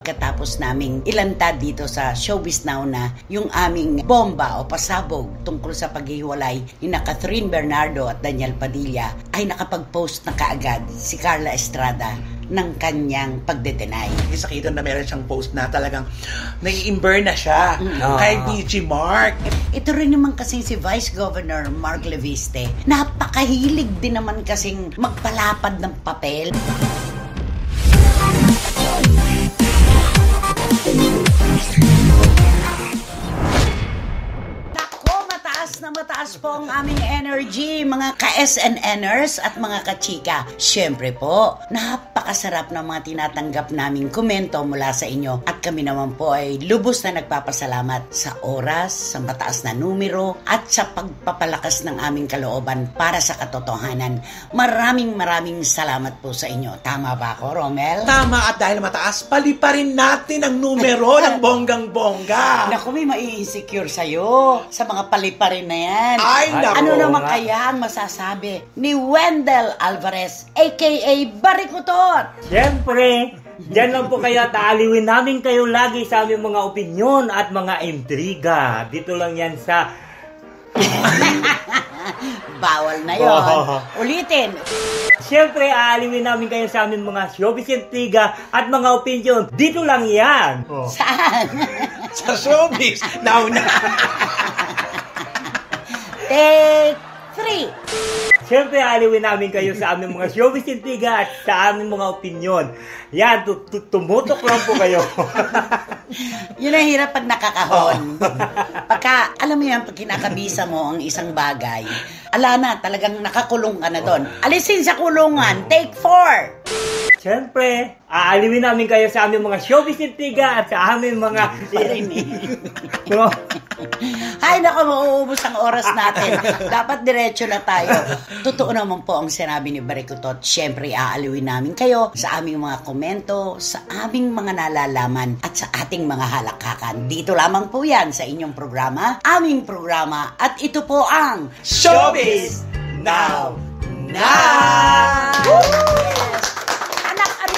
Katapos naming ilantad dito sa Showbiz Now na yung aming bomba o pasabog tungkol sa paghihiwalay ni Catherine Bernardo at Daniel Padilla, ay nakapag-post na kaagad si Carla Estrada ng kanyang pagde-deny. Sakita na meron siyang post na talagang nai-imber na siya kay BG Mark. Ito rin naman kasi si Vice Governor Mark Leviste. Napakahilig din naman kasing magpalapad ng papel. Mataas po ang aming energy, mga ka-SNNers at mga ka-chika. Siyempre po, napakasarap ng mga tinatanggap naming komento mula sa inyo. At kami naman po ay lubos na nagpapasalamat sa oras, sa mataas na numero, at sa pagpapalakas ng aming kalooban para sa katotohanan. Maraming salamat po sa inyo. Tama ba ako, Romel? Tama, at dahil mataas, paliparin natin ang numero ng bonggang-bongga. Naku, may mai-insecure sa'yo sa mga paliparin na yan. Ay, naku. Ano naman kaya ang masasabi ni Wendell Alvarez, a.k.a. Barikutot? Siyempre, dyan lang po kayo at aaliwin namin kayo lagi sa aming mga opinyon at mga intriga. Dito lang yan sa... Bawal na yun. Ulitin. Siyempre, aaliwin namin kayo sa aming mga showbiz intriga at mga opinyon. Dito lang yan. Saan? Sa showbiz. Now na. Take 3. Siyempre, aliwin namin kayo sa aming mga showbiz intriga at sa aming mga opinyon. Yan, tumutok lang po kayo. Yun ang hirap pag nakakahon. Pagka, alam mo yan, pag kinakabisa mo ang isang bagay, ala na, talagang nakakulong ka na doon. Alisin sa kulungan. Take 4. Siyempre, aaliwin namin kayo sa aming mga showbiz intriga at sa aming mga... Ay, naku, mauubos ang oras natin. Dapat diretso na tayo. Totoo naman po ang sinabi ni Barikutot. Siyempre, aaliwin namin kayo sa aming mga komento, sa aming mga nalalaman, at sa ating mga halakakan. Dito lamang po yan sa inyong programa, aming programa, at ito po ang Showbiz Now!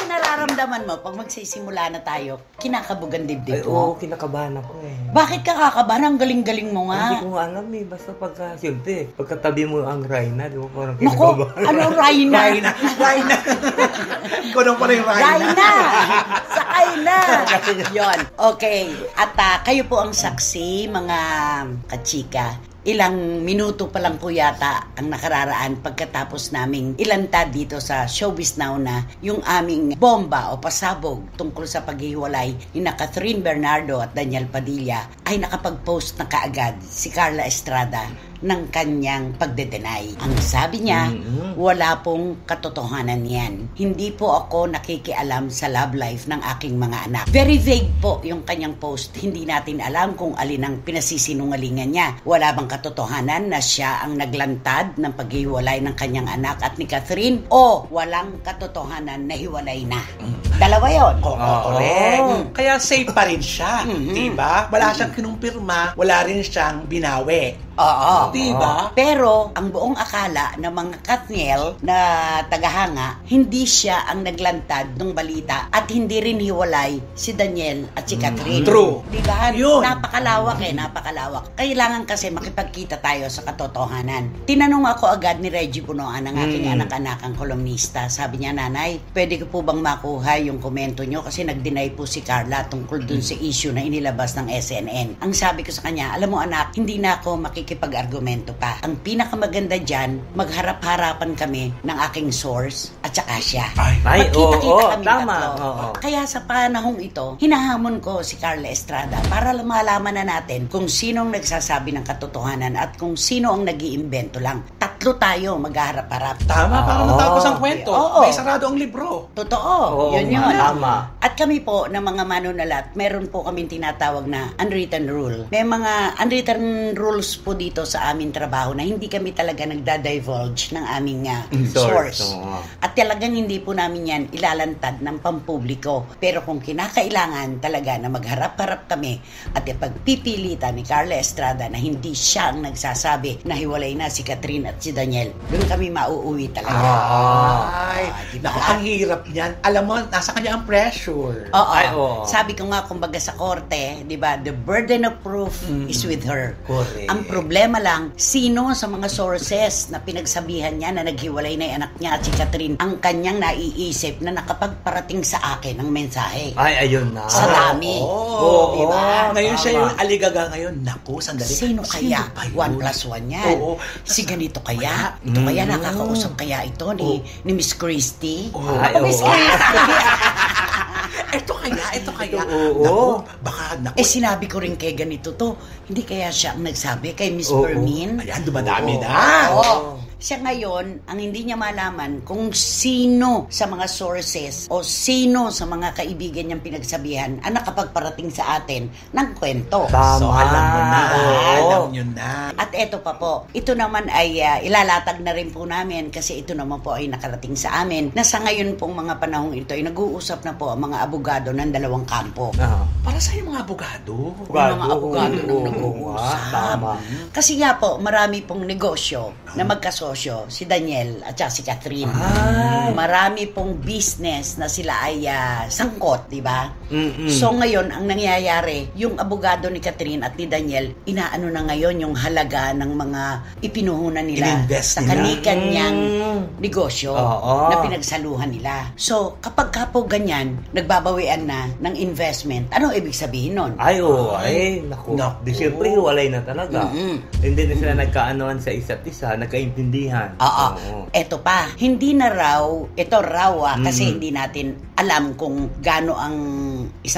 Nararamdaman mo, pag magsisimula na tayo, kinakabugan dibdib mo? Oo, kinakabahan ako eh. Bakit ka kakabahan? Ang galing-galing mo nga. Hindi ko nga alam eh. Basta siyempre, pagkatabi mo ang Rhina, di ba parang Naku, kinakabahan. ano Rhina? Rhina. Ikaw nang pala yung Rhina. Rhina! Sakay na! Yun. Okay. At kayo po ang saksi, mga kachika. Ilang minuto pa lang po yata ang nakararaan pagkatapos naming ilantad dito sa Showbiz Now na yung aming bomba o pasabog tungkol sa paghihiwalay ni Catherine Bernardo at Daniel Padilla, ay nakapag-post na kaagad si Carla Estrada ng kanyang pagde-deny. Ang sabi niya, wala pong katotohanan yan. Hindi po ako nakikialam sa love life ng aking mga anak. Very vague po yung kanyang post. Hindi natin alam kung alin ang pinasisinungalingan niya. Wala bang katotohanan na siya ang naglantad ng paghiwalay ng kanyang anak at ni Catherine, o walang katotohanan na hiwalay na? Dalawa yun. Correct. Kaya safe pa rin siya. Diba? Wala siyang kinumpirma, wala rin siyang binawi. Oo. Diba? Pero, ang buong akala ng mga Kathniel na tagahanga, hindi siya ang naglantad ng balita at hindi rin hiwalay si Daniel at si Catherine. True. Diba? Yun. Napakalawak napakalawak. Kailangan kasi makipagkita tayo sa katotohanan. Tinanong ako agad ni Reggie Punoan, ang aking anak-anakang kolumnista. Sabi niya, nanay, pwede ko po bang makuha yung komento nyo? Kasi nag-deny po si Carla tungkol dun sa issue na inilabas ng SNN. Ang sabi ko sa kanya, alam mo anak, hindi na ako makikipag-argumento pa. Ang pinakamaganda dyan, magharap-harapan kami ng aking source at saka siya. Magkita-kita kami tama. tatlo. Kaya sa panahong ito, hinahamon ko si Carla Estrada para malaman na natin kung sinong nagsasabi ng katotohanan at kung sino ang nag-iimbento lang. Tatlo tayo magharap-harap. Tama, para matapos ang kwento. Oo. May sarado ang libro. Totoo. Yun. Tama. At kami po, ng mga manunalat, meron po kaming tinatawag na unwritten rule. May mga unwritten rules po dito sa aming trabaho na hindi kami talaga nagda-divulge ng aming source. At talagang hindi po namin yan ilalantad ng pampubliko. Pero kung kinakailangan talaga na magharap-harap kami at ipagpipilitan ni Carla Estrada na hindi siya ang nagsasabi na hiwalay na si Catherine at si Daniel, doon kami mauuwi talaga. Ay, diba? naku, ang hirap niyan. Alam mo, nasa kanya ang pressure. sure. Oo. Ay, oo. Sabi ko nga, kumbaga sa korte, di ba, the burden of proof is with her. Correct. Ang problema lang, sino sa mga sources na pinagsabihan niya na naghiwalay na yung anak niya at si Catherine ang kanyang naiisip na nakapagparating sa akin ng mensahe. Ay, ayun na. Sa dami. Oo. Diba? Ngayon siya Tama. yung aligaga ngayon. Naku, sandali. Sino kaya? ba yun? 1+1 yan. Oo. Si ganito kaya? Ito kaya nakakausap kaya ito ni Miss Christie? Ay, Miss oo. Christie! Ito kaya. Oo. Naku, baka, naku. Sinabi ko rin kay ganito to. Hindi kaya siya ang nagsabi kay Miss Oo. Fermin? Ayan, dumadami Oo. na. Oo. Siya ngayon, ang hindi niya malaman kung sino sa mga sources o sino sa mga kaibigan niyang pinagsabihan ang nakapagparating sa atin ng kwento. Tama. So, alam mo na. Oo. Alam nyo na. At eto pa po, ito naman ay ilalatag na rin po namin kasi ito naman po ay nakarating sa amin na sa ngayon pong mga panahong ito ay nag-uusap na po ang mga abogado ng dalawang kampo. Para sa mga abogado. Yung mga abogado nang Oo, nag-uusap. tama. Kasi nga po, marami pong negosyo na magkasosyo, si Daniel at saka si Catherine. Ay. Marami pong business na sila ay sangkot, di ba? Mm-mm. So ngayon, ang nangyayari, yung abogado ni Catherine at ni Daniel, inaano na ngayon yung halaga ng mga ipinuhunan nila Ininvest sa nila. kani-kanyang negosyo Oo. na pinagsaluhan nila. So, kapag po ganyan, nagbabawian na ng investment, ano ibig sabihin nun? Ay, oo. Ay, naku. Naku. Di siyempre, hiwalay na talaga. Mm-mm. Hindi na sila nagkaanoan sa isa't isa, nagkaintindihan. Oo. Eto pa, hindi na raw, ito raw kasi hindi natin alam kung gaano ang 100%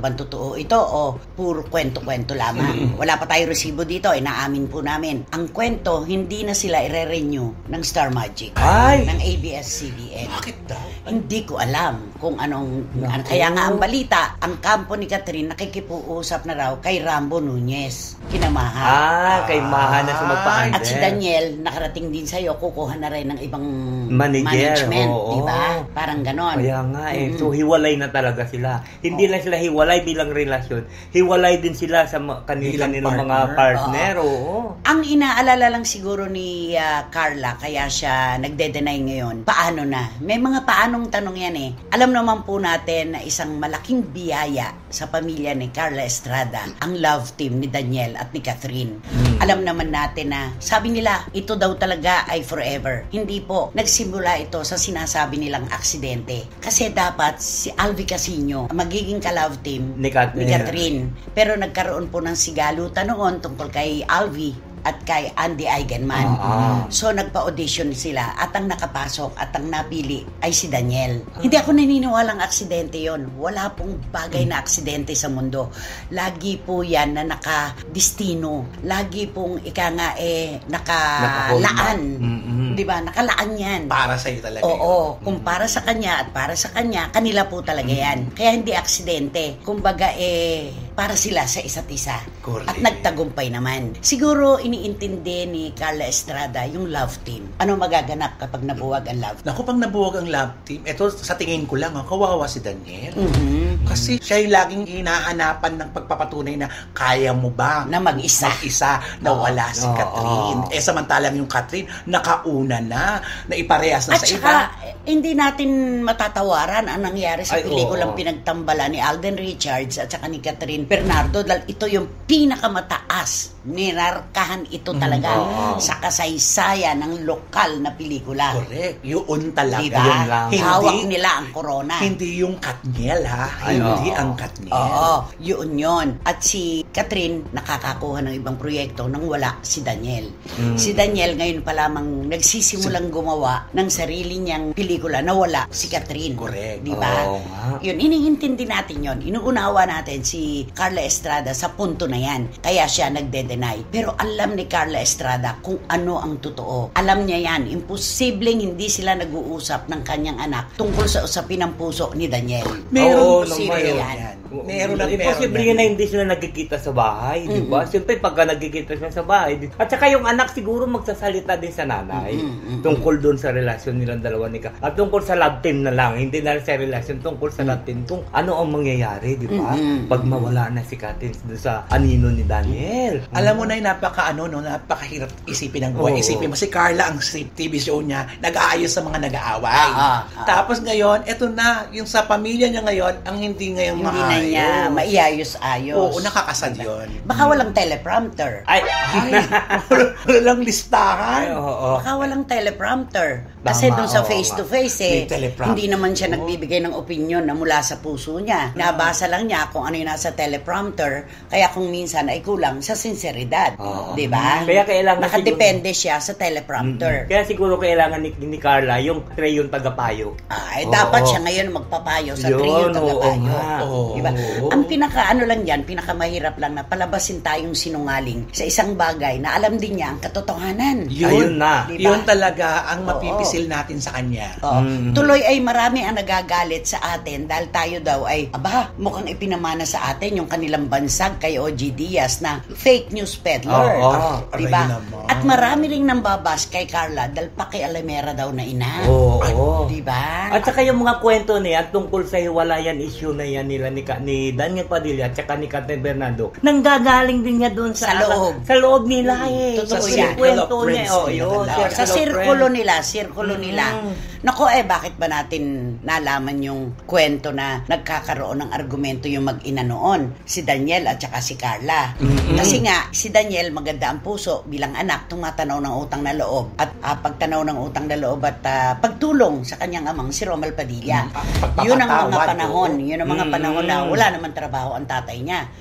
bang totoo ito o puro kwento-kwento lamang. Wala pa tayo resibo dito, inaamin po namin. Ang kwento, hindi na sila i-renew ng Star Magic, Ay! ng ABS-CBN. Bakit daw? Hindi ko alam kung anong... Naku. Kaya nga ang balita, ang kampo ni Catherine nakikipuusap na raw kay Rambo Nunez, kinamahan. Kay Maha na sa magpa-under. At si Daniel, nakarating din sa'yo, kukuha na rin ng ibang Manager, management, oo. di ba? Parang ganon. Kaya nga So, hiwalay na talaga sila. Hindi lang sila hiwalay bilang relasyon. Hiwalay din sila sa kanilang mga partner. Oo. Ang inaalala lang siguro ni Carla, kaya siya nagde-deny ngayon, paano na? May mga paanong tanong yan eh. Alam naman po natin na isang malaking biyaya sa pamilya ni Carla Estrada, ang love team ni Daniel at ni Catherine. Alam naman natin na, sabi nila, ito daw talaga ay forever. Hindi po. Nagsimula ito sa sinasabi nilang aksidente. Kasi dapat si Alvi Casino magiging ka-love team Ni Catherine. Pero nagkaroon po ng sigalutan noon tungkol kay Alvi at kay Andy Eigenman. So nagpa-audition sila at ang nakapasok at ang napili ay si Daniel. Hindi ako naniniwalang aksidente yon. Wala pong bagay na aksidente sa mundo. Lagi po yan na nakadestino. Lagi pong nakalaan. Di ba? Nakalaan yan. Para sa'yo talaga Oo. Kung para sa kanya at para sa kanya, kanila po talaga yan. Kaya hindi aksidente. Kumbaga para sila sa isa't isa. Correct. At nagtagumpay naman. Siguro iniintindi ni Carla Estrada yung love team. Ano magaganap kapag nabuwag ang love team? Naku, pag nabuwag ang love team, ito sa tingin ko lang, kawawa si Daniel. Mhm. Kasi siya yung laging hinahanapan ng pagpapatunay na kaya mo ba Na mag-isa. na wala si Oo. Catherine. Samantalang yung Catherine, nakauna na iparehas na At sa saka, iba. hindi natin matatawaran ang nangyari sa Ay, pelikulang oo. pinagtambala ni Alden Richards at saka ni Catherine Bernardo dahil ito yung pinakamataas. Nirarkahan ito talaga Oo. sa kasaysayan ng lokal na pelikula. Correct. Yun talaga. Diba? Yun lang. Hawak nila ang corona. Hindi yung Katniel, ha? Ay, Hindi oo. ang Katniel. Oo, yun. At si Catherine nakakakuha ng ibang proyekto nang wala si Daniel. Si Daniel ngayon pa lamang nagsisimulang gumawa ng sarili niyang pelikula na wala si Catherine. Correct. Di ba? Oo nga. Yun, iniintindi natin yun. Inuunawa natin si Carla Estrada sa punto na yan. Kaya siya nagde-deny. Pero alam ni Carla Estrada kung ano ang totoo. Alam niya yan. Imposibleng hindi sila nag-uusap ng kanyang anak tungkol sa usapin ng puso ni Daniel. Meron Imposible naman yan. Meron na Imposible yun na hindi sila nagkikita sa bahay, di ba? Siyempre, pagka nagkikita sila sa bahay, at saka yung anak siguro magsasalita din sa nanay. Tungkol doon sa relasyon nilang dalawa ni At tungkol sa love team na lang, hindi na sa relasyon, tungkol sa love team, kung ano ang mangyayari, di ba? Pag mawala na si Katins doon sa anino ni Daniel. Alam mo na yung napakahirap isipin ng buhay. Isipin mo, si Carla ang TV show niya, nag-aayos sa mga nag-aaway. Tapos ngayon, eto na, yung sa pamilya niya ngayon, ang hindi ngayon hindi na niya maiayos-ayos. Oo, nakakasad yun. Baka walang teleprompter. Ay, walang listahan. Baka walang teleprompter. Kasi doon sa face-to-face hindi naman siya nagbibigay ng opinion na mula sa puso niya. Nabasa lang niya kung ano yung nasa teleprompter, kaya kung minsan ay kulang sa sinseridad. Di ba? Kaya kailangan nakadepende siya sa teleprompter. Kaya siguro kailangan ni Carla yung Treyon tagapayo. Dapat siya ngayon magpapayo sa Treyon tagapayo. Diba? Ang pinaka-ano lang yan, pinakamahirap lang na palabasin tayong sinungaling sa isang bagay na alam din niya ang katotohanan. Ayun na. Diba? Yun talaga ang mapipisil natin sa kanya. Tuloy ay marami ang nagagalit sa atin dahil tayo daw ay, mukhang ipinamana sa atin yung kanilang bansag kay O.G. Diaz na fake news peddler. Diba? At marami ring nambabas kay Carla dahil pakialamera daw na ina. Diba? At saka yung mga kwento niya tungkol sa hiwalayan issue na yan nila ni Daniel Padilla at saka ni Catherine Bernardo, nanggagaling din niya doon sa loob. Sa loob nila Totoo sa yan. kwento niya. Sa sirkulo nila. Nako bakit ba natin nalaman yung kwento na nagkakaroon ng argumento yung mag-ina noon? Si Daniel at saka si Carla. Kasi nga, si Daniel maganda ang puso bilang anak, tumatanaw ng utang na loob. At pagtanaw ng utang na loob at pagtulong sa kanyang amang si Romel Padilla. Yun ang mga panahon. Yun ang mga panahon na wala naman trabaho ang tatay niya.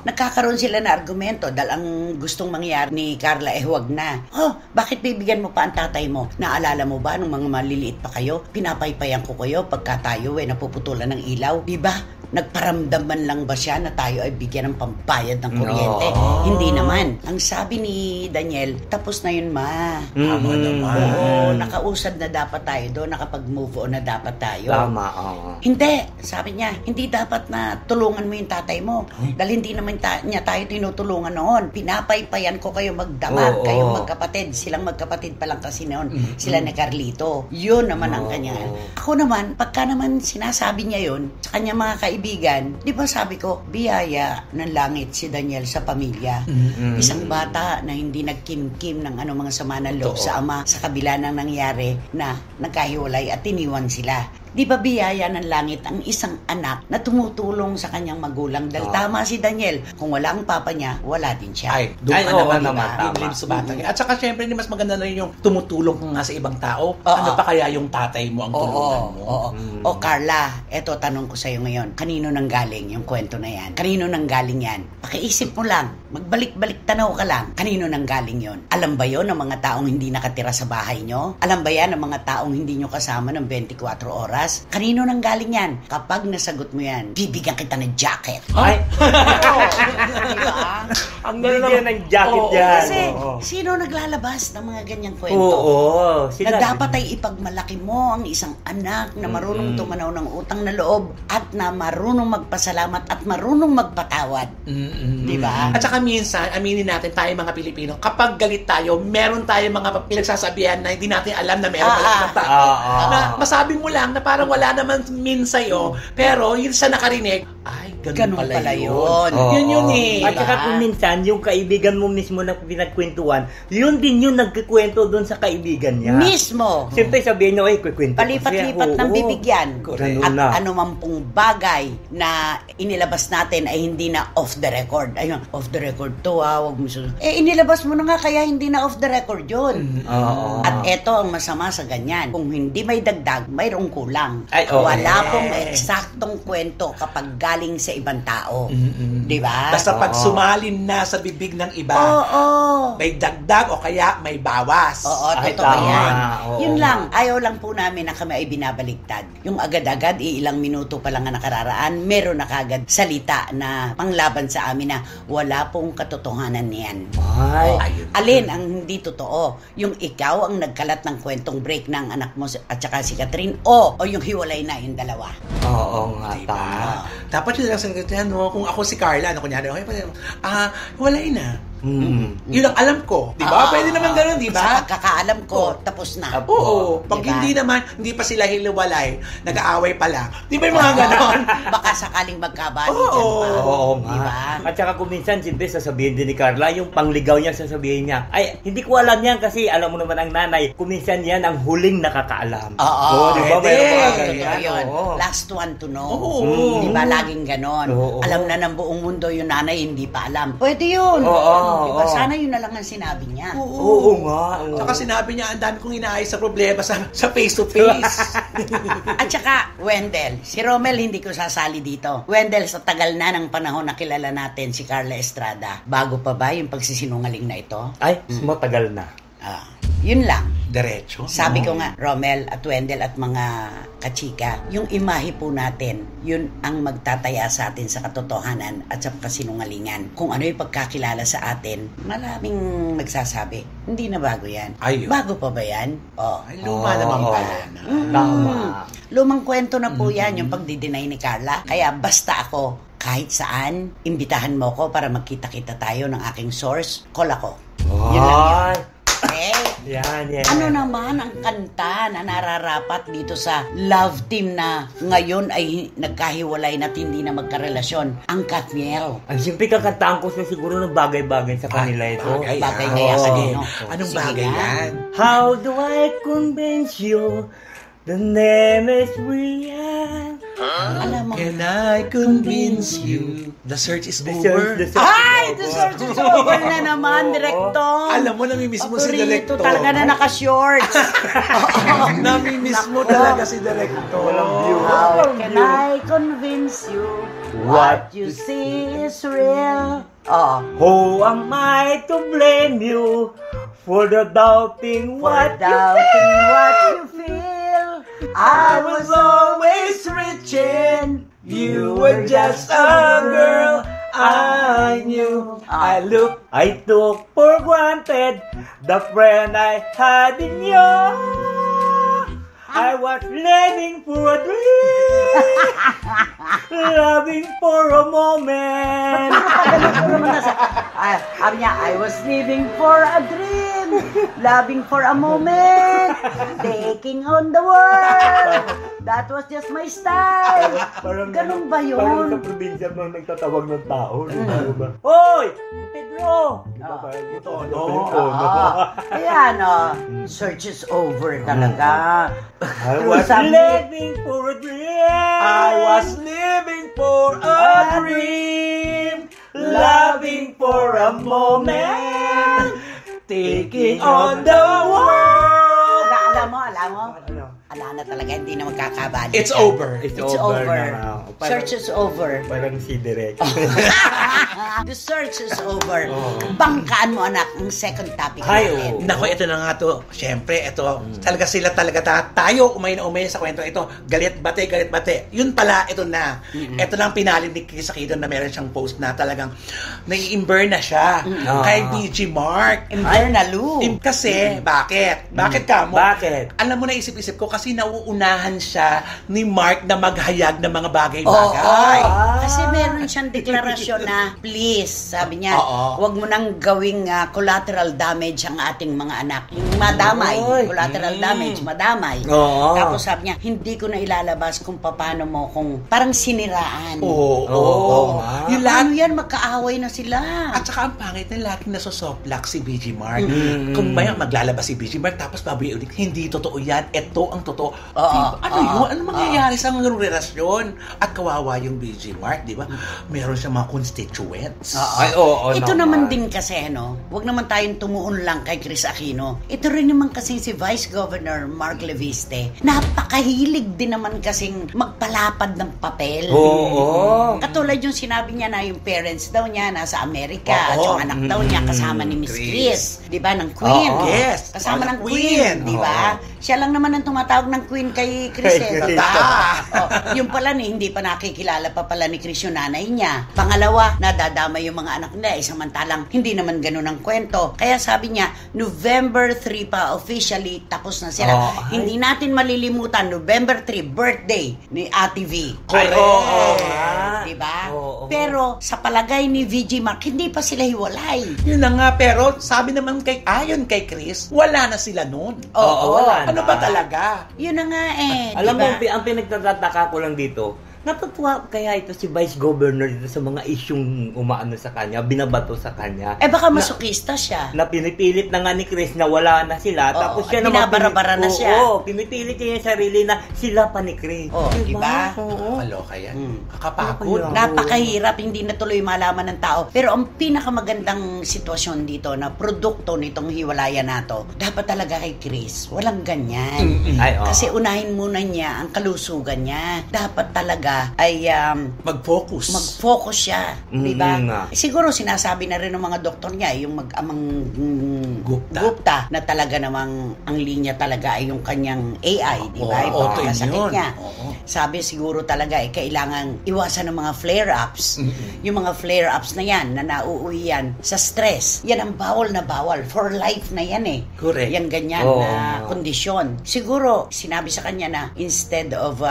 Nagkakaroon sila na argumento dahil ang gustong mangyari ni Carla huwag na. Bakit bibigyan mo pa ang tatay mo? Naalala mo ba nung mga maliliit pa kayo? Pinapaypayan ko kayo pagka tayo napuputulan ng ilaw. Diba? Nagparamdaman lang ba siya na tayo ay bigyan ng pambayad ng kuryente? Hindi naman. Ang sabi ni Daniel, tapos na yun, ma. Tama naman. Nakausad na dapat tayo doon, nakapag-move on na dapat tayo. Tama, Hindi, sabi niya, hindi dapat na tulungan mo yung tatay mo. Dahil hindi naman niya tayo tinutulungan noon. Pinapaypayan ko kayo magdamag, kayong magkapatid. Silang magkapatid pa lang kasi noon. Sila ni Carlito. Yun naman ang kanya. Ako naman, pagka naman sinasabi niya yun, sa kanya mga kaibigan, di ba sabi ko, biyaya ng langit si Daniel sa pamilya. Isang bata na hindi nagkim-kim ng mga sama ng loob sa ama sa kabila ng nangyari na nagkahiwalay at iniwan sila. Di ba biyaya ng langit ang isang anak na tumutulong sa kanyang magulang? Dahil tama si Daniel, kung wala ang papa niya, wala din siya. Doon naman. At saka syempre, mas maganda na rin yung tumutulong nga sa ibang tao. Ano pa kaya yung tatay mo ang tulungan mo? Carla, eto tanong ko sa'yo ngayon. Kanino nang galing yung kwento na yan? Kanino nang galing yan? Pakiisip mo lang. Magbalik-balik tanaw ka lang. Kanino nang galing yon? Alam ba yon ng mga taong hindi nakatira sa bahay nyo? Alam ba yan ng mga taong hindi nyo kasama ng 24 oras? Kanino nang galing yan? Kapag nasagot mo yan, bibigyan kita ng jacket. Diba? Ang bibigyan ng jacket yan. Kasi sino naglalabas ng mga ganyang kwento? Na dapat ay ipagmalaki mo ang isang anak na marunong tumanaw ng utang na loob at na marunong magpasalamat at marunong magpatawad. Diba? At saka minsan, aminin natin tayo mga Pilipino, kapag galit tayo, meron tayo mga pinagsasabihan na hindi natin alam na meron pala tao. Na masabi mo lang na parang wala naman mean sa'yo, pero yun sa nakarinig, ay, ganun pala yun. Yun At saka kung minsan, yung kaibigan mo mismo na pinagkwentuhan, yun din yung nagkikwento doon sa kaibigan niya. Mismo. Siyempre sabihin niya, kwento palipat-lipat ng bibigyan. At anuman pong bagay na inilabas natin ay hindi na off the record. Ayun, off the record to wag mo inilabas mo na nga kaya hindi na off the record yun. At eto ang masama sa ganyan. Kung hindi may dagdag, mayroong kulang. Wala pong eksaktong kwento kapag galing sa ibang tao. Diba? Basta pag sumalin na sa bibig ng iba, may dagdag o kaya may bawas. Totoo yan. Yun lang. Ayaw lang po namin na kami ay binabaligtad. Yung agad-agad, ilang minuto pa lang na nakararaan, meron na kagad salita na panglaban sa amin na wala pong katotohanan niyan. Alin ang hindi totoo? Yung ikaw ang nagkalat ng kwentong break ng anak mo at saka si Catherine o yung hiwalay na yung dalawa. Dapat yun lang sa kung ako si Carla, kunyari, walay na. Yun ang alam ko. Di ba? Pwede naman ganun, di ba? Sa pagkakaalam ko, tapos na. Oo. Pag Diba? hindi pa sila hiliwalay, nag-aaway pa lang. Di ba yung mga ganon? Baka sakaling magkabali Oo. dyan pa. Oo nga. Diba? At saka kung minsan, siyempre, sasabihin din ni Carla, yung pangligaw niya, sasabihin niya, ay, hindi ko alam yan kasi alam mo naman ang nanay, kung minsan yan ang huling nakakaalam. Oo. Di ba? pwede. Mayroon mga Totoo ganyan. yun. Oo. Last one to know. Oo. Di ba? Laging ganon. Oo. Alam na ng buong mundo yung nanay, hindi pa alam. Pwede yun. Oo. Di ba? Oo. Sana yun na lang ang sinabi niya. Oo nga. Oo. Saka sinabi niya, ang dami kong inaayos sa problema sa face-to-face. At saka, Wendell, si Romel hindi ko sasali dito. Wendell, sa tagal na ng panahon na kilala natin si Carla Estrada, bago pa ba yung pagsisinungaling na ito? Ay, matagal na. Yun lang. Diretso. Sabi ko nga, Romel at Wendell at mga kachika, yung imahe po natin, yun ang magtataya sa atin sa katotohanan at sa kasinungalingan. Kung ano yung pagkakilala sa atin, maraming nagsasabi, hindi na bago yan. Ayun. Bago pa ba yan? Ay, luma naman pala na. Tama. Lumang kwento na po yan, yung pagdi-deny ni Carla. Kaya basta ako, kahit saan, imbitahan mo ko para magkita-kita tayo ng aking source, call ako. Yun lang yun. Ay. Okay? Yan. Ano naman ang kanta na nararapat dito sa love team na ngayon ay nagkahiwalay na hindi na magkarelasyon? Ang Katniel. Ang simple kakantaan ko sa siguro ng bagay-bagay sa kanila ito. Bagay yan. kaya sa Oo. Dino. Anong Sige bagay nga. yan? How do I convince you the name is real? Alam mo, Can I convince you the search is The over? search ay! The search is over na naman, Direktong. Alam mo, namimiss mo si Director. talaga na naka-shorts. Namimiss mo talaga si Director. Walang view. How can I convince you what you see is real? Who am I to blame you for the doubting For what doubting what you feel, I was always reaching. you were just a girl I knew. I took for granted the friend I had in you. I was living for a dream, loving for a moment. Sabi niya, I was living for a dream, loving for a moment, taking on the world. That was just my style. Ganun ba yun? Parang sa probinsya mga nagtatawag ng tao. Ano ba? Hoy! Pedro! Kaya search is over talaga. I was living for a dream. I was living for a dream, loving for a moment, taking on the world. Alam mo? Ala na talaga, hindi na magkakabali. It's over. It's It's over. na. Search is over. Parang si Direk. The search is over. Bangkaan mo, anak, ang second topic Ay, natin. oo. Nako, ito na nga to. Siyempre, ito. Talaga sila talaga tayo umay na umay sa kwento ito. Galit bate. Yun pala, ito na. Ito lang pinalin ni Chris Aquino na meron siyang post na talagang nai-imburn na siya kay BG Mark. Imbernalu. Kasi, bakit? Bakit ka mo? Bakit? Alam mo, naisip-isip ko kasi nauunahan siya ni Mark na maghayag ng mga bagay-bagay. Kasi meron siyang deklarasyon na, please, sabi niya, Oo. wag mo nang gawing collateral damage ang ating mga anak. Yung madamay, Oy. collateral damage, madamay. Oo. Tapos sabi niya, hindi ko na ilalabas kung paano mo, kung parang siniraan. Oo. Yung lahat, Ano yan, magkaaway na sila. at saka ang pangit na laging nasosoplak si BG Mark. Kung maya maglalabas si BG Mark tapos babuy ulit, hindi totoo yan. Ito ang totoo. Diba? Ano yun? Ano mangyayari sa mga relasyon? At kawawa yung BG Mark, di ba? Meron siyang mga constituents. Ay, oo, Ito naman din kasi, wag naman tayong tumuon lang kay Chris Aquino. Ito rin naman kasi si Vice Governor Mark Leviste. Napakahilig din naman kasing magpalapad ng papel. Oo. Katulad yung sinabi niya na yung parents daw niya nasa Amerika at Oo. yung anak daw niya kasama ni Miss Chris. Di ba? Ng Queen. Oo. Yes. Kasama ng Queen. Queen. Di ba? Siya lang naman ang tumatawag ng Queen kay Chris. Kay Chris. Yung pala hindi pa nakikilala pa pala ni Chris yung nanay niya. Pangalawa, nadadama yung mga anak nila. Samantalang hindi naman ganun ang kwento. Kaya sabi niya, November 3 pa officially tapos na sila. Hindi natin malilimutan, November 3, birthday ni Ate V. Correct. Oo. Di ba? Oo. Pero sa palagay ni VG Mark, hindi pa sila hiwalay. Yun na nga, pero sabi naman ayon kay Chris, wala na sila nun. Wala Ano na. ba talaga? Yun na nga Alam mo, diba? ang pinagtatataka ko lang dito, natutuwa kaya ito si Vice Governor dito sa mga isyung umaano sa kanya, binabato sa kanya. Baka masukista siya. Na pinipilit na nga ni Chris na wala na sila. Tapos siya naman binabara-bara na siya. Pinipilit niya yung sarili na sila pa ni Chris. Diba? Kaloka yan. Kakapagod. Napakahirap, hindi na tuloy malaman ng tao. Pero ang pinakamagandang sitwasyon dito na produkto nitong hiwalayan nato, dapat talaga kay Chris, walang ganyan. Kasi unahin muna niya ang kalusugan niya. Dapat talaga ay mag-focus siya, di ba? Siguro Sinasabi na rin ng mga doktor niya, yung mag-amang Gupta na talaga namang ang linya talaga ay yung kanyang AI, di ba? Yung pagkakasakit niya. Sabi siguro talaga kailangan iwasan ng mga flare-ups. Yung mga flare-ups na yan, na nauuwi yan sa stress. Yan ang bawal na bawal. For life na yan Correct. Yan ganyan na kondisyon. Siguro, sinabi sa kanya na instead of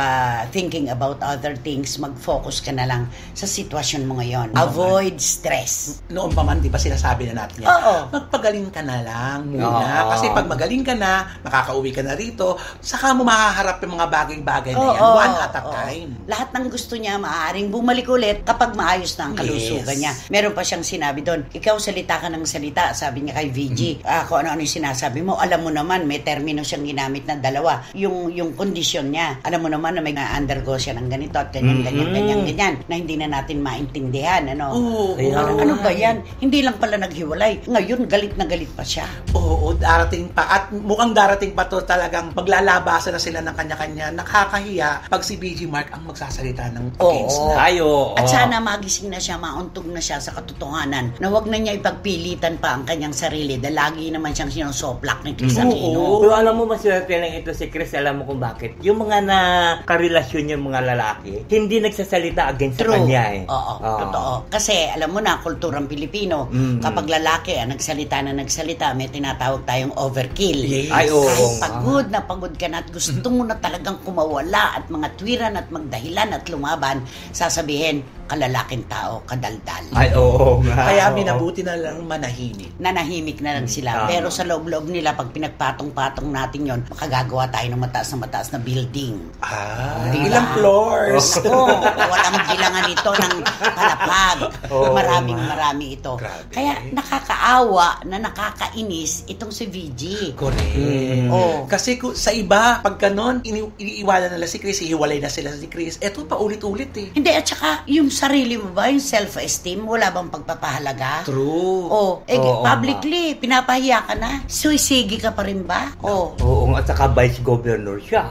thinking about other things, mag-focus ka na lang sa sitwasyon mo ngayon. Avoid stress. Noon pa man, di ba sinasabi na natin yan? Magpagaling ka na lang muna. Kasi pag magaling ka na, makakauwi ka na rito, saka mo makaharap yung mga bagay-bagay na yan. One at a time. Lahat ng gusto niya, maaaring bumalik ulit kapag maayos na ang kalusugan niya. Meron pa siyang sinabi doon, ikaw salita ka ng salita, sabi niya kay VG. Kung ano-ano yung sinasabi mo, alam mo naman, may termino siyang ginamit na dalawa. Yung kondisyon niya, alam mo naman na may na-undergo siya ng ganito at ganyan, na hindi na natin maintindihan. Ano ba yan? Hindi lang pala naghiwalay. Ngayon, galit na galit pa siya. Oo, darating pa. At mukhang darating pa to talagang maglalabasan na sila ng kanya-kanya. Nakakahiya pag si BG Mark ang magsasalita ng against na. At sana magising na siya, mauntog na siya sa katotohanan na wag na niya ipagpilitan pa ang kanyang sarili dahil lagi naman siyang sinusoplak ni Chris Aquino. Pero alam mo, maswerte lang ito si Chris. Alam mo kung bakit. Yung mga karelasyon yung mga lalaki, hindi nagsasalita against sa kanya Totoo. Kasi alam mo na, kulturang Pilipino, kapag lalaki nagsalita, may tinatawag tayong overkill. Kahit pagod ka na at gusto mo na talagang kumawala at mga twiran at magdahilan at lumaban, sasabihin, kalalaking tao, kadaldal. Kaya minabuti na lang manahimik. Nanahimik na lang sila. Pero sa loob-loob nila, pag pinagpatong-patong natin yon, makagagawa tayo ng mataas na building. Ilang floors? Walang bilangan ito ng palapag. Marami ito. Grabe. Kaya nakakaawa na nakakainis itong si VG. Correct. Kasi sa iba, pag ganon, iniiwanan nila si Chris, hiwalay na sila si Chris. Eto pa ulit-ulit Hindi, at saka yung sarili mo ba, yung self-esteem, wala bang pagpapahalaga? True. Publicly, pinapahiya ka na. Suisigi ka pa rin ba? At saka Vice Governor siya,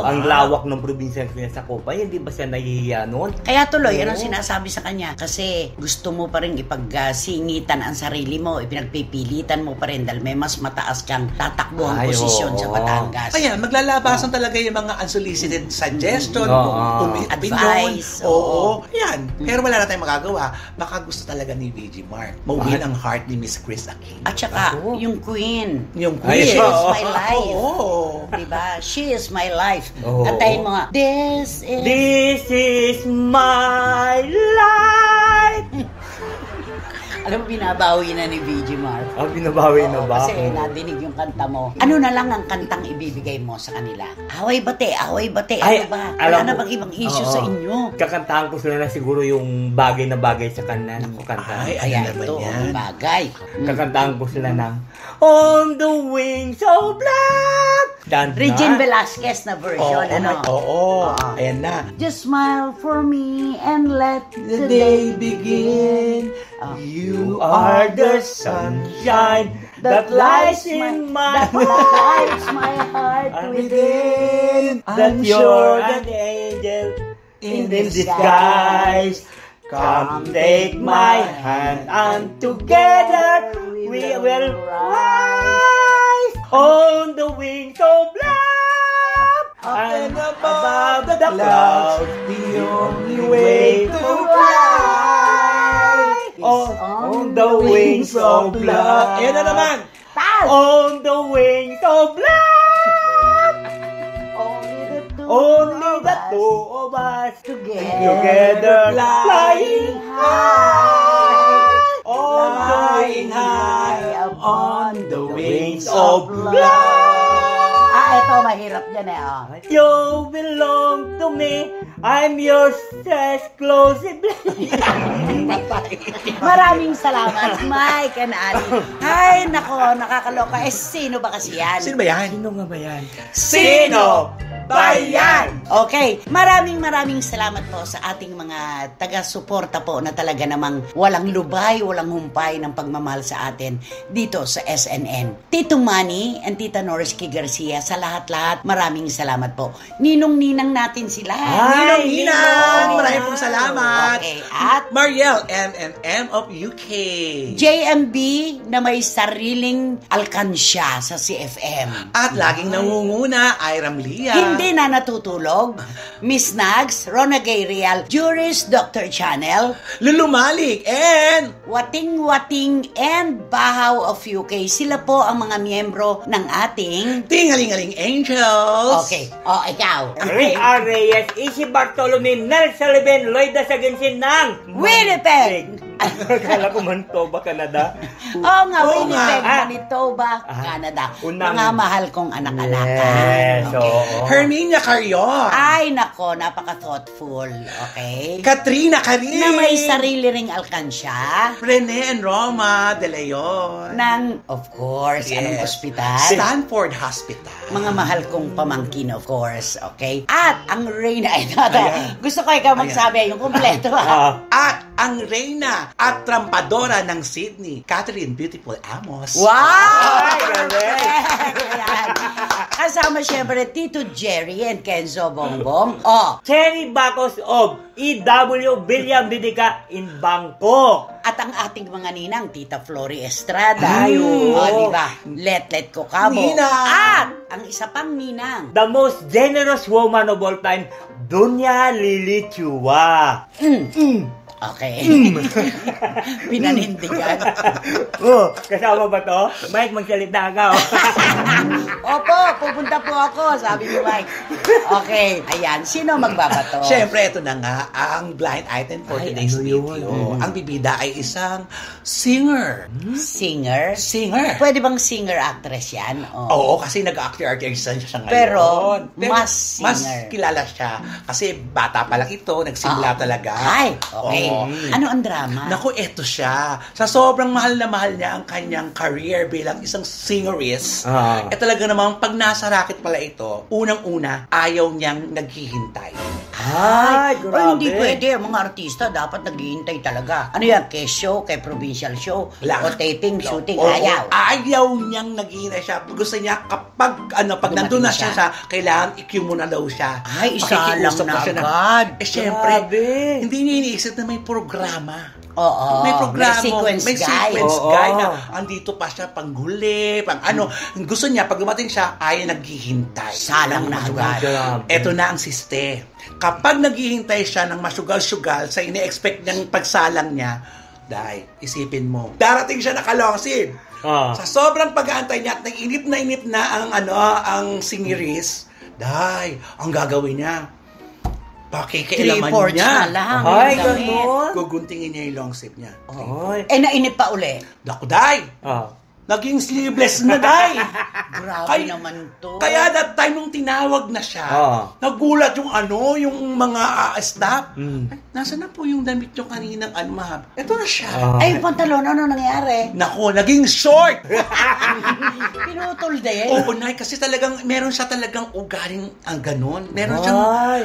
Ang lawak ng probinsya sa Copa, hindi ba siya nahihiya noon? Kaya tuloy, anong sinasabi sa kanya? Kasi gusto mo pa rin ipagsingitan ang sarili mo, ipinagpipilitan mo pa rin dahil may mas mataas kang tatakbo ang posisyon sa Batangas. Kaya maglalabasan talaga yung mga unsolicited suggestion, advice. Yan. Pero wala na tayong magagawa. Baka gusto talaga ni VG Mark mawin ang heart ni Miss Chris Aquino. At saka, yung Queen. She is my life. Diba? She is my life. At dahil mga, This is my life! Alam mo, binabawi na ni VG Mark. Binabawi na ba? Kasi nadinig yung kanta mo. Ano na lang ang kantang ibibigay mo sa kanila? Away bate. Ano ba? Wala na bang ibang issue sa inyo? Kakantahan ko sila na siguro yung bagay na bagay sa kanila. Ayan, ito ang bagay. Kakantahan ko sila ng On the Wings of Love! Regine Velasquez na version. Ayan na. Just smile for me and let The day begin. You are the sunshine that lights in my heart within. That you're an angel in disguise. Come take my hand and together we will rise on the wings of love and above the clouds. The only way to fly is on the wings of love. Ayan na naman. On the wings of love. Only the two of us together flying Flying high on the wings of love. Eto, mahirap yan You belong to me, I'm yours exclusively. Maraming salamat, Mike and Ali. Ay, nako, nakakaloka. Sino ba kasi yan? Sino ba yan? Sino nga ba yan? Sino ba yan? Okay, maraming salamat po sa ating mga taga-suporta po na talaga namang walang lubay, walang humpay ng pagmamahal sa atin dito sa SNN. Tito Manny and Tita Norisky Garcia, sa lahat-lahat, maraming salamat po. Ninong-ninang natin sila. Ninong-ninang! Maraming pong salamat. Okay, at Mariel, M of UK. JMB na may sariling alkansya sa CFM. At laging nangunguna, Iram Lia. Hindi na natutulog, Miss Nags, Rona Gabriel, Juris, Dr. Channel, Lulumalik, and Wating-Wating, and Bahaw of UK. Sila po ang mga miyembro ng ating... Tingaling-aling Angels. Okay, ikaw. Rick R. Reyes, Isi Bartolome, Nel Sullivan, Lloyd Sagensin ng Winnipeg! Kala ko Manitoba, Canada. Oo nga, Oo Winnipeg, nga. Manitoba, Canada. Unang- Mga mahal kong anak-anak. Yes, Okay. oo. Herminia Carrion. Ay, nako, napaka-thoughtful. Okay? Katrina Karin. Na may sarili ring alkansya. Rene and Roma de Leon. Ng, of course, anong ospital? Stanford Hospital. Mga mahal kong pamangkin, of course, okay? At ang Reyna, gusto ko ikaw magsabi, yung kumpleto, At ang Reyna at Trampadora ng Sydney, Catherine Beautiful Amos. Wow! Ay, galing! Ayan. Kasama siyempre Tito Jerry and Kenzo Bongbong. Cherry Bacos of E.W. William Bidica in Bangkok. At ang ating mga ninang, Tita Flory Estrada. Ay, oo. Di ba? Let ko kamo. Ninang! At ang isa pang ninang. The most generous woman of all time, Dunya Lili Chua. Okay. Pinanindigan. Kasama ba to? Mike, magsalita ka. Opo, pupunta po ako, sabi ni Mike. Okay, ayan. Sino magbabato? Siyempre, ito na nga ang blind item for Ay, today's ano yun? video. Ang bibida ay isang singer. Singer? Singer. Pwede bang singer-actress yan? Oo, kasi nag-actor-artist siya ngayon. Pero, Pero mas mas singer. kilala siya. Kasi bata pa lang ito, nagsimula talaga. Ay, okay. Oo. Ano ang drama? Naku, eto siya. Sa sobrang mahal na mahal niya ang kanyang career bilang isang singerist, talaga namang pag nasa racket pala ito, unang-una, ayaw niyang naghihintay. Ay, grabe. hindi pwede. Ang mga artista dapat naghihintay talaga. Ano yan? Kay show, kay provincial show, o taping, shooting, Oo, ayaw. Ayaw niyang naghihintay siya. Gusto niya kapag, pag nandun na Dumating siya, kailangan i-cue mo na daw siya. Ay, isa lang Pakikiusap na siya agad. Siyempre, Grabe. hindi niya iniisip na may programa. Oo. May programa, May sequence guy. guy. Na andito pa siya panghuli, pang ano. Gusto niya, pag dumating siya, ay naghihintay. Salang na agad. Ito na ang siste. Kapag naghihintay siya ng masugal-sugal sa ine-expect niyang pagsalang niya, dahil, isipin mo, darating siya nakalongsin. Sa sobrang pag-aantay niya at inip na ang singiris, dahil, ang gagawin niya, pakikialaman 3/4 niya. na lang. Ay, yung damit. ganun. Guguntingin niya yung long sleeve niya. Ay. Nainip pa uli. Naku, day! Naging sleeveless na, day! Grabe naman to. Kaya that time nung tinawag na siya, nagulat yung mga staff. Ay, nasa na po yung damit yung kaninang mahab? Ito na siya. Ay, yung pantalon, ano nangyari? Naku, naging short! Pinutol din. Oo, Nay, kasi meron siya talagang ugaling ang ganun. Meron siyang,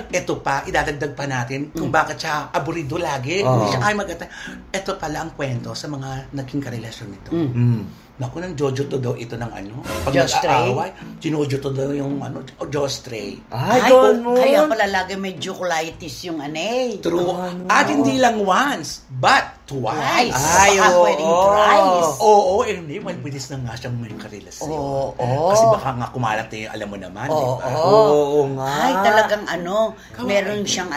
ito pa, idadagdag pa natin kung bakit siya aburido lagi. Hindi siya ay maganda. Ito pala ang kwento sa mga naging karelasyon nito. Naku, nang Jojo to daw ito ng pag nag-aaway, Jojo to daw yung Jostray. Ay, kaya pala lagi may joculitis yung True. At hindi lang once, but twice. Ay, baka pwedeng thrice. Oo, hindi. Pwede na nga siyang may karelasyon. Kasi baka nga kumalat alam mo naman, di ba? Oo nga. Ay, talagang meron siyang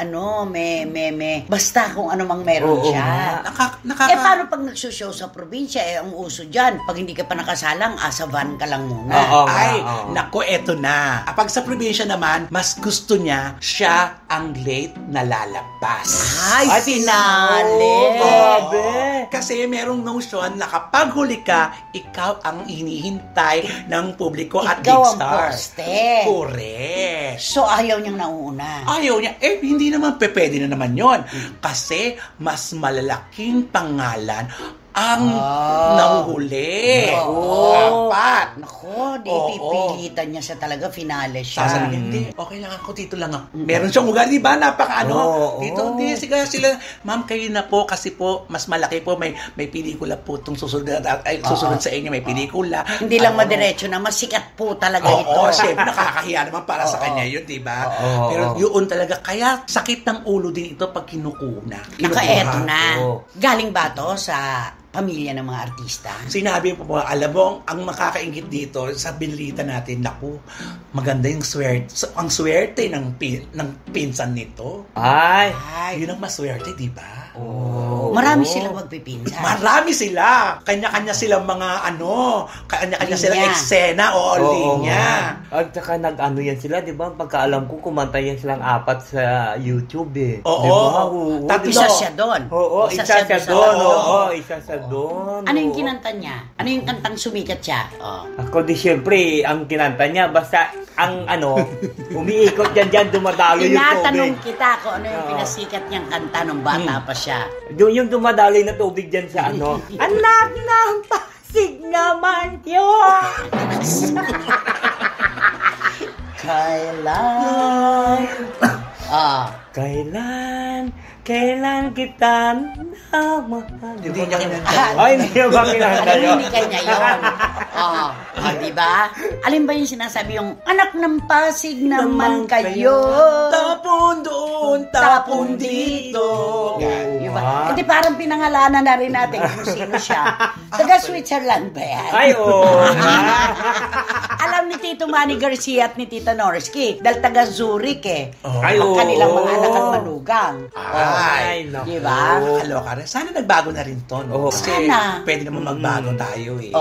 basta kung ano mang meron siya. Paano pag nagsushow sa probinsya, ang uso dyan, pag hindi ka pa nakasalang, sa van ka lang muna. Nako, eto na. Pag sa probinsya naman, mas gusto niya siya ang late na lalabas. Ay, finale! Kasi merong notion na kapag huli ka, ikaw ang hinihintay ng publiko at big star. Correct. So, ayaw niyang nauuna. Ayaw niya. Hindi naman pwede na naman yon. Kasi mas malalaking pangalan ang nahuhuli. Apat. Nako, di pipilitan niya siya talaga, finale siya. Sasabihin, hindi, okay lang ako, dito lang ako. Meron siyang ugali, di ba? Dito, hindi, sila, ma'am, kayo na po, kasi po, mas malaki po, may pelikula po itong susunod sa inyo, may pelikula. Hindi lang madiretso na, masikat po talaga ito. Siyempre, nakakahiya naman para sa kanya yun, di ba? Pero yun talaga, kaya sakit ng ulo din ito pag kinukuna. Eto na. Galing ba to sa pamilya ng mga artista? Sinabi po, alam mo, ang makakaingit dito sa binilita natin, naku, maganda yung ang swerte ng pinsan nito. Yun ang maswerte, di ba? Marami silang magpipinsan. Marami sila. Kanya-kanya silang mga kanya-kanya silang eksena o linya. At saka yan sila, di ba? Pagkaalam ko, kumanta yan silang 4 sa YouTube eh. Isa siya doon. Isa siya doon. Isa siya doon. Ano yung kinanta niya? Ano yung kantang sumikat siya? Ako di syempre, ang kinanta niya, basta ang umiikot dyan, dumadalo yung tubig. Tinatanong kita kung ano yung pinasikat niyang kanta nung bata pa siya. Yung dumadaloy na tubig dyan sa anak ng Pasig naman yun! Kailan kita namahal. Hindi niya kinanta. Hindi niya ba kinanta yun? Hindi kanya yun. Diba? Alin ba yung sinasabi yung anak ng Pasig naman kayo? Tapon doon, tapon dito. Diba? Kasi parang pinangalanan na rin natin kung sino siya. Taga Switzerland ba yan? Alam ni Tito Manny Garcia at ni Tita Norsky dahil taga Zurich ang kanilang mga anak at manugang. Diba? Kaloka rin. Sana nagbago na rin to. Kasi pwede naman magbago tayo eh.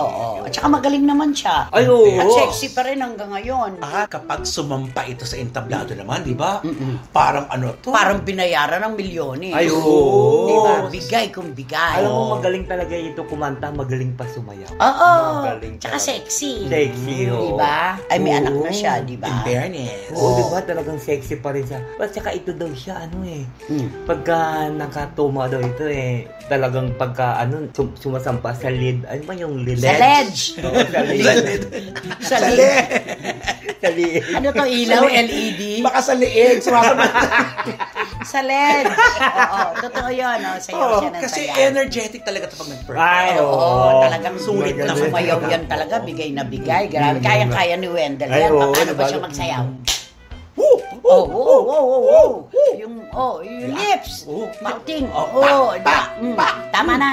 At saka magaling naman siya. At sexy pa rin hanggang ngayon. Kapag sumampa ito sa entablado naman, di ba? Parang to? Parang binayaran ng milyones. Diba? Bigay kung bigay. Alam mo, magaling talaga ito kumanta, magaling pa sumayaw. Tsaka sexy. Sexy, diba? Ay, may anak na siya, diba? In fairness. Diba? Talagang sexy pa rin siya. At saka ito daw siya, pagka nakatuma daw ito talagang pagka sumasampa sa lead. Ano ba yung lead? Sa ledge. Sa lead. Ano to, ilaw? LED? Baka sa liig. Sa LED. Totoo yun. Sayaw siya ng kasi saya. energetic talaga ito pag nag-perform. Talagang sulit na sumayaw yan talaga. Bigay na bigay. Grabe. Kayang-kaya ni Wendell yan. Paano ba siya magsayaw? Yung lips. Marting. Tama na.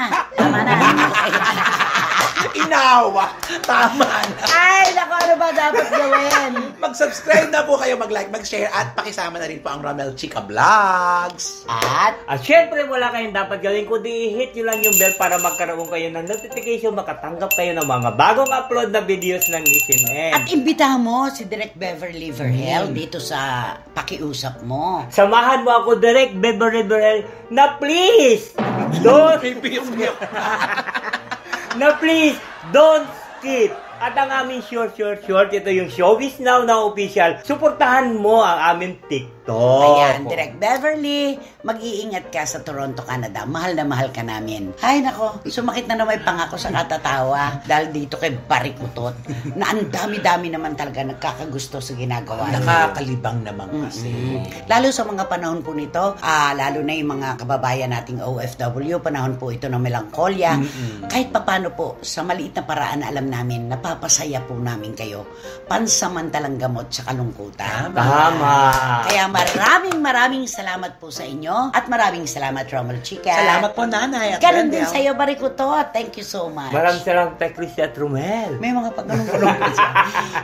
Inawa. Tama na. Ay, naku, ano ba dapat gawin? Mag-subscribe na po kayo, mag-like, mag-share, at pakisama na rin po ang Romel Chica Vlogs. At syempre, wala kayong dapat gawin kundi i-hit nyo lang yung bell para magkaroon kayo ng notification, makatanggap kayo ng mga bagong upload na videos ng GCN. At imbitahan mo si Direk Beverly Verhel dito sa pakiusap mo. Samahan mo ako, Direk Beverly Verhel, na please, don't skip. At ang aming short, ito yung Showbiz Now na official. Suportahan mo ang aming TikTok. Ayan, Direk Beverly, mag-iingat ka sa Toronto, Canada. Mahal na mahal ka namin. Ay, nako, sumakit na naman pangako sa katatawa dahil dito kay Barikutot na ang dami-dami naman talaga nagkakagusto sa ginagawa. Nakakalibang naman kasi. Lalo sa mga panahon po nito, lalo na yung mga kababayan nating OFW, panahon po ito ng melankolya. Kahit papano po, sa maliit na paraan, alam namin na mapapasaya po namin kayo. Pansamantalang gamot sa kalungkutan. Tama. Kaya maraming salamat po sa inyo. At maraming salamat, Romel Chica. Salamat po, Nanay. At Ganun din Wendell. sa iyo, Barikuto. Thank you so much. Maraming salamat kay Christy at Romel. May mga pagganong-ganong pa siya.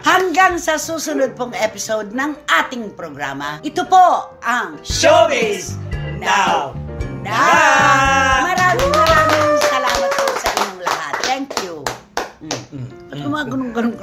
Hanggang sa susunod pong episode ng ating programa, ito po ang Showbiz Now! Maraming salamat po sa inyong lahat. Thank you. At gumaganong-ganong.